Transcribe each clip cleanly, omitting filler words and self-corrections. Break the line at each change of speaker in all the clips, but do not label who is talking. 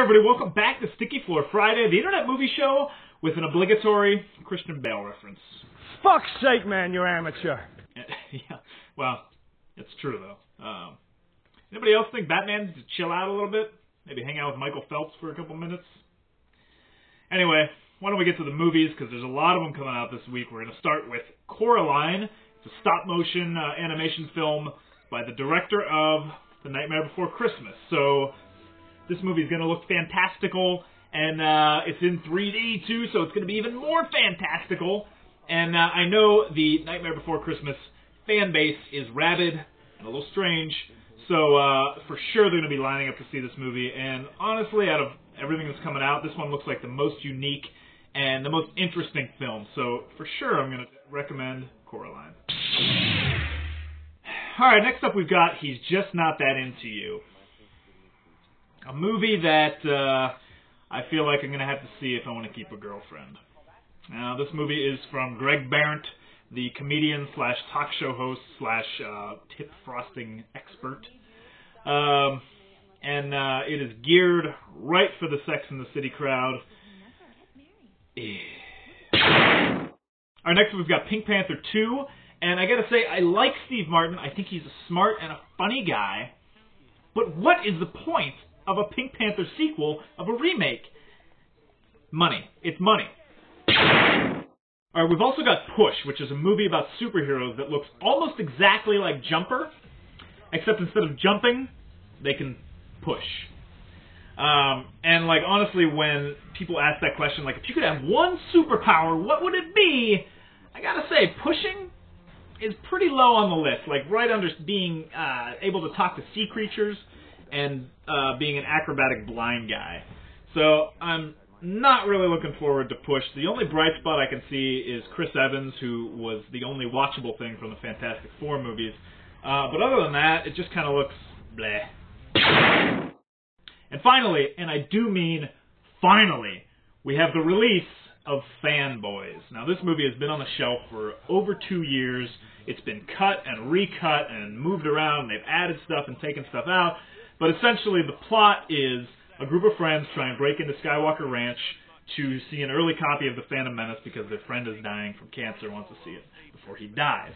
everybody, welcome back to Sticky Floor Friday, the Internet Movie Show with an obligatory Christian Bale reference.
Fuck's sake, man, you're amateur.
Yeah, well, it's true, though. Anybody else think Batman needs to chill out a little bit? Maybe hang out with Michael Phelps for a couple minutes? Anyway, why don't we get to the movies, because there's a lot of them coming out this week. We're going to start with Coraline. It's a stop-motion animation film by the director of The Nightmare Before Christmas. So this movie is going to look fantastical, and it's in 3D too, so it's going to be even more fantastical. And I know the Nightmare Before Christmas fan base is rabid and a little strange, so for sure they're going to be lining up to see this movie. And honestly, out of everything that's coming out, this one looks like the most unique and the most interesting film. So for sure I'm going to recommend Coraline. Alright, next up we've got He's Just Not That Into You. A movie that I feel like I'm going to have to see if I want to keep a girlfriend. Now, this movie is from Greg Behrendt, the comedian slash talk show host slash tip frosting expert. And it is geared right for the Sex and the City crowd. Alright, next we've got Pink Panther 2. And I gotta say, I like Steve Martin. I think he's a smart and a funny guy. But what is the point of a Pink Panther sequel of a remake? Money. It's money. Alright, we've also got Push, which is a movie about superheroes that looks almost exactly like Jumper, except instead of jumping, they can push. And, like, honestly, when people ask that question, like, if you could have one superpower, what would it be? I gotta say, pushing is pretty low on the list. Like, right under being able to talk to sea creatures and being an acrobatic blind guy. So, I'm not really looking forward to Push. The only bright spot I can see is Chris Evans, who was the only watchable thing from the Fantastic Four movies. But other than that, it just kind of looks bleh. And finally, and I do mean finally, we have the release of Fanboys. Now, this movie has been on the shelf for over 2 years. It's been cut and recut and moved around. They've added stuff and taken stuff out. But essentially, the plot is a group of friends try and break into Skywalker Ranch to see an early copy of The Phantom Menace because their friend is dying from cancer and wants to see it before he dies.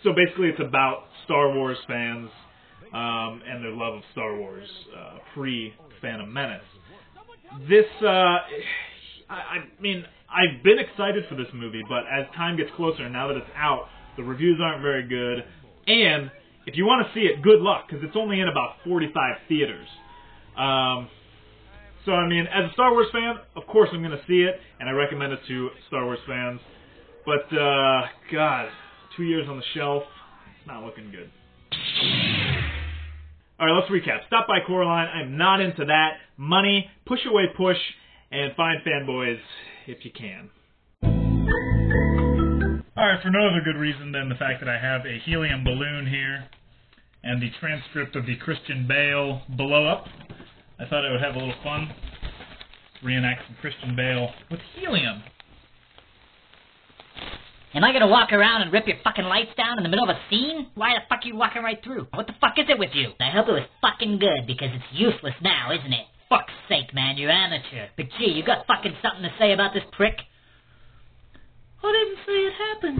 So basically, it's about Star Wars fans and their love of Star Wars pre-Phantom Menace. This, I mean, I've been excited for this movie, but as time gets closer, now that it's out, the reviews aren't very good. And if you want to see it, good luck, because it's only in about 45 theaters. So, I mean, as a Star Wars fan, of course I'm going to see it, and I recommend it to Star Wars fans. But, God, 2 years on the shelf, it's not looking good. Alright, let's recap. Stop by Coraline. I'm not into that. Money, push away Push, and find Fanboys if you can. Alright, for no other good reason than the fact that I have a helium balloon here and the transcript of the Christian Bale blow-up, I thought I would have a little fun. Reenact some Christian Bale with helium.
Am I gonna walk around and rip your fucking lights down in the middle of a scene? Why the fuck are you walking right through? What the fuck is it with you? I hope it was fucking good, because it's useless now, isn't it? Fuck's sake, man, you're amateur. But gee, you got fucking something to say about this prick? I didn't say it happened.